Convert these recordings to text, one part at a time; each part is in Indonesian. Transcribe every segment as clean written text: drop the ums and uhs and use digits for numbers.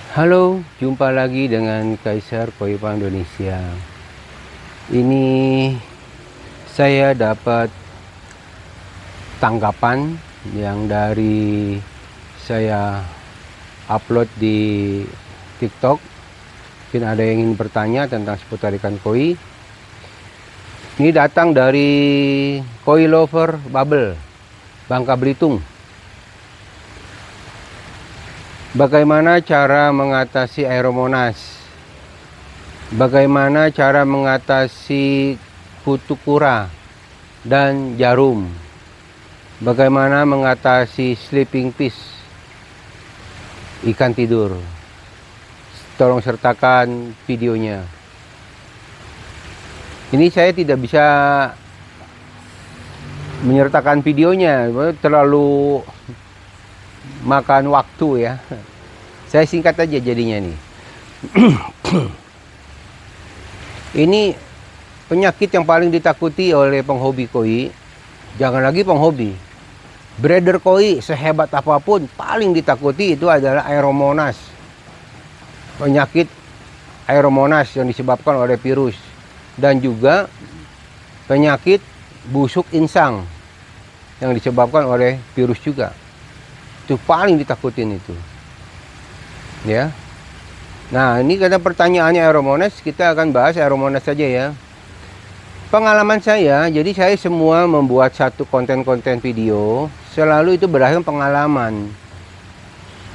Halo, jumpa lagi dengan Kaisar Koi Pang Indonesia. Ini saya dapat tanggapan yang dari saya upload di TikTok. Mungkin ada yang ingin bertanya tentang seputar ikan koi. Ini datang dari Koi Lover Bubble, Bangka Belitung. Bagaimana cara mengatasi Aeromonas? Bagaimana cara mengatasi kutu kura dan jarum? Bagaimana mengatasi sleeping fish, ikan tidur? Tolong sertakan videonya. Ini saya tidak bisa menyertakan videonya, terlalu makan waktu ya. Saya singkat aja jadinya nih. Ini penyakit yang paling ditakuti oleh penghobi koi. Jangan lagi penghobi, breeder koi sehebat apapun paling ditakuti itu adalah Aeromonas. Penyakit Aeromonas yang disebabkan oleh virus, dan juga penyakit busuk insang yang disebabkan oleh virus juga. Itu paling ditakutin itu. Ya. Nah, ini karena pertanyaannya Aeromonas, kita akan bahas Aeromonas saja ya. Pengalaman saya, jadi saya semua membuat satu konten-konten video, selalu itu berdasarkan pengalaman.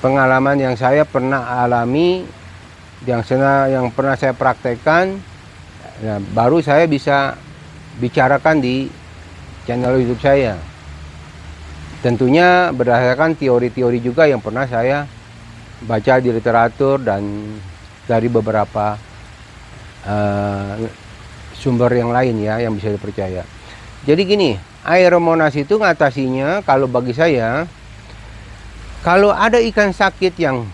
Pengalaman yang saya pernah alami, yang pernah saya praktekkan, nah, baru saya bisa bicarakan di channel YouTube saya. Tentunya berdasarkan teori-teori juga yang pernah saya baca di literatur dan dari beberapa sumber yang lain ya, yang bisa dipercaya. Jadi gini, Aeromonas itu ngatasinya kalau bagi saya, kalau ada ikan sakit yang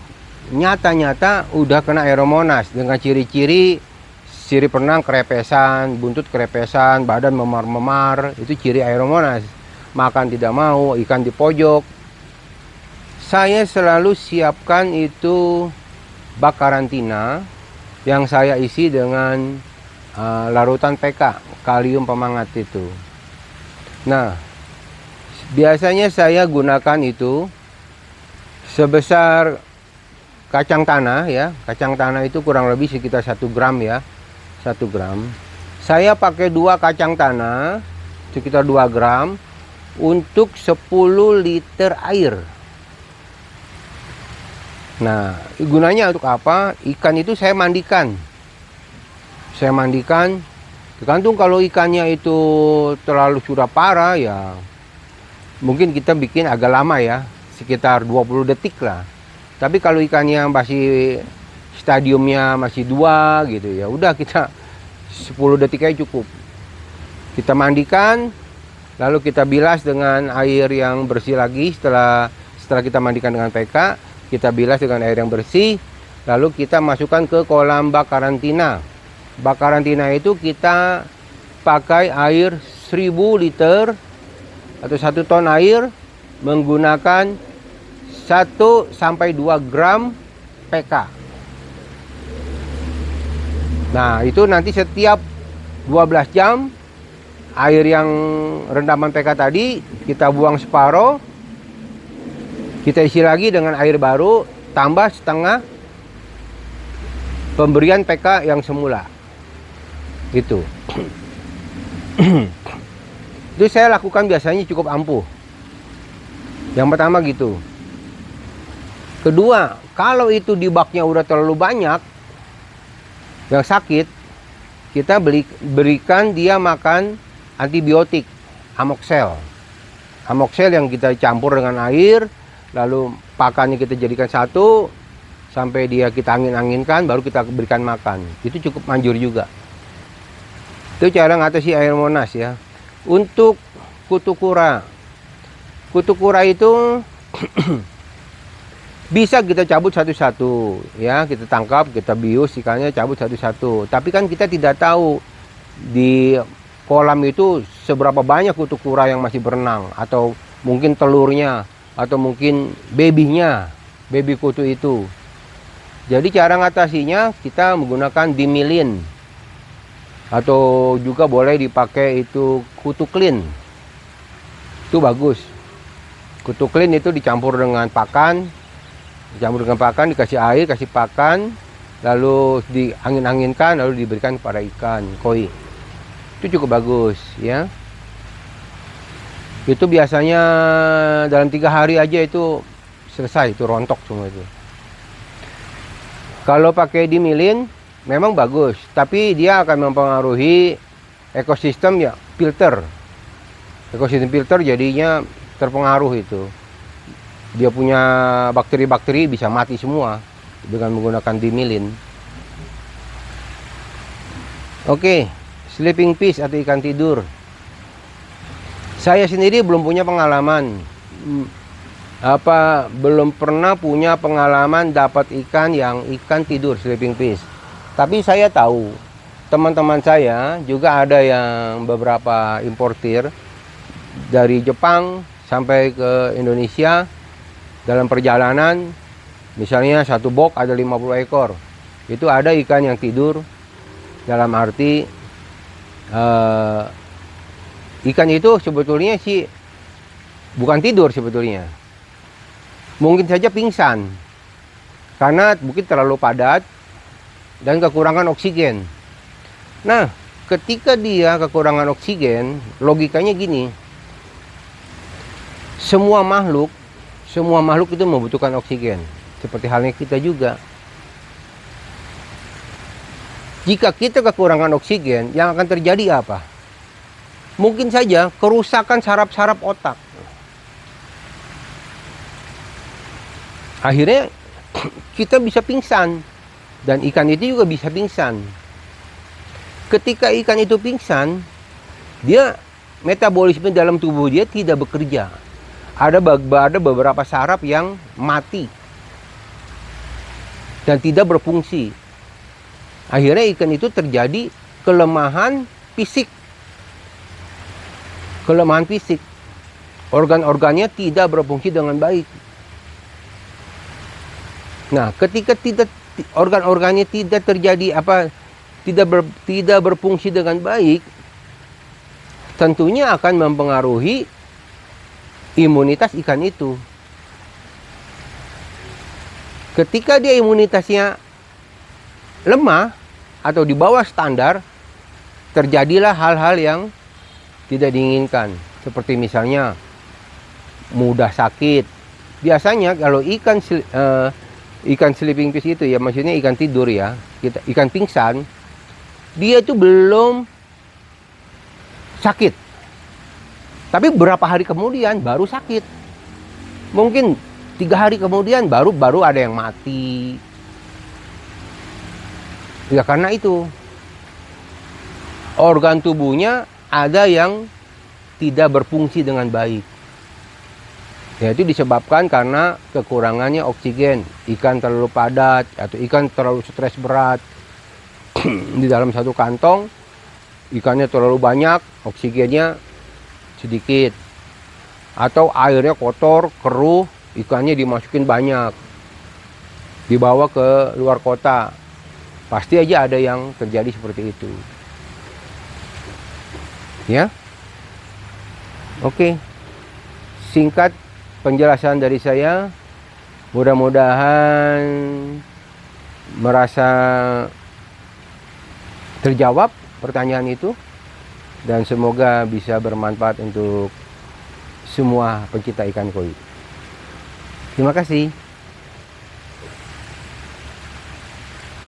nyata-nyata udah kena Aeromonas dengan ciri-ciri sirip renang kerepesan, buntut kerepesan, badan memar-memar, itu ciri Aeromonas. Makan tidak mau, ikan di pojok. Saya selalu siapkan itu bak karantina yang saya isi dengan larutan PK, kalium pemangat itu. Nah, biasanya saya gunakan itu sebesar kacang tanah ya. Kacang tanah itu kurang lebih sekitar 1 gram ya. 1 gram. Saya pakai 2 kacang tanah sekitar 2 gram untuk 10 liter air. Nah, gunanya untuk apa? Ikan itu saya mandikan. Saya mandikan, tergantung kalau ikannya itu terlalu sudah parah ya, mungkin kita bikin agak lama ya, sekitar 20 detik lah. Tapi kalau ikannya masih stadiumnya masih 2 gitu ya, udah kita 10 detik aja cukup. Kita mandikan, lalu kita bilas dengan air yang bersih lagi setelah kita mandikan dengan PK. Kita bilas dengan air yang bersih, lalu kita masukkan ke kolam bak karantina. Bak karantina itu kita pakai air 1000 liter atau 1 ton air menggunakan 1-2 gram PK. Nah, itu nanti setiap 12 jam air yang rendaman PK tadi kita buang separuh. Kita isi lagi dengan air baru, tambah setengah pemberian PK yang semula. Gitu. Itu saya lakukan biasanya cukup ampuh. Yang pertama gitu. Kedua, kalau itu di baknya udah terlalu banyak yang sakit, kita berikan dia makan antibiotik, amoxel. Amoxel yang kita campur dengan air, lalu pakannya kita jadikan satu sampai dia kita angin-anginkan, baru kita berikan makan. Itu cukup manjur juga. Itu cara ngatasi Aeromonas ya. Untuk kutu kura, kutu kura itu bisa kita cabut satu-satu ya, kita tangkap, kita bius ikannya, cabut satu-satu. Tapi kan kita tidak tahu di kolam itu seberapa banyak kutu kura yang masih berenang, atau mungkin telurnya, atau mungkin baby kutu itu. Jadi cara ngatasinya kita menggunakan dimilin, atau juga boleh dipakai itu kutu clean. Itu bagus. Kutu clean itu dicampur dengan pakan, dikasih air, kasih pakan, lalu diangin-anginkan, lalu diberikan kepada ikan koi. Itu cukup bagus ya. Itu biasanya dalam 3 hari aja itu selesai, itu rontok semua itu. Kalau pakai dimilin memang bagus, tapi dia akan mempengaruhi ekosistem ya, filter. Ekosistem filter jadinya terpengaruh itu. Dia punya bakteri-bakteri bisa mati semua dengan menggunakan dimilin. Oke, sleeping fish atau ikan tidur. Saya sendiri belum punya pengalaman. Belum pernah punya pengalaman dapat ikan tidur, sleeping fish. Tapi saya tahu teman-teman saya juga ada yang beberapa importir dari Jepang sampai ke Indonesia dalam perjalanan, misalnya satu box ada 50 ekor. Itu ada ikan yang tidur, dalam arti ikan itu sebetulnya sih bukan tidur sebetulnya. Mungkin saja pingsan karena mungkin terlalu padat dan kekurangan oksigen. Nah, ketika dia kekurangan oksigen, logikanya gini. Semua makhluk itu membutuhkan oksigen. Seperti halnya kita juga. Jika kita kekurangan oksigen, yang akan terjadi apa? Mungkin saja kerusakan saraf-saraf otak. Akhirnya kita bisa pingsan. Dan ikan itu juga bisa pingsan. Ketika ikan itu pingsan, dia metabolisme dalam tubuh dia tidak bekerja. Ada beberapa saraf yang mati dan tidak berfungsi. Akhirnya ikan itu terjadi kelemahan fisik. Kelemahan fisik. Organ-organnya tidak berfungsi dengan baik. Nah, ketika organ-organnya tidak terjadi tidak berfungsi dengan baik, tentunya akan mempengaruhi imunitas ikan itu. Ketika dia imunitasnya lemah atau di bawah standar, terjadilah hal-hal yang tidak diinginkan. Seperti misalnya mudah sakit. Biasanya kalau ikan sleeping fish itu ya, maksudnya ikan tidur ya, ikan pingsan, dia itu belum sakit. Tapi beberapa hari kemudian baru sakit. Mungkin 3 hari kemudian baru ada yang mati. Ya karena itu organ tubuhnya ada yang tidak berfungsi dengan baik. Yaitu disebabkan karena kekurangannya oksigen. Ikan terlalu padat atau ikan terlalu stres berat. Di dalam satu kantong ikannya terlalu banyak, oksigennya sedikit. Atau airnya kotor, keruh, ikannya dimasukin banyak, dibawa ke luar kota. Pasti aja ada yang terjadi seperti itu. Ya. Oke. Singkat penjelasan dari saya, mudah-mudahan merasa terjawab pertanyaan itu dan semoga bisa bermanfaat untuk semua pencinta ikan koi. Terima kasih.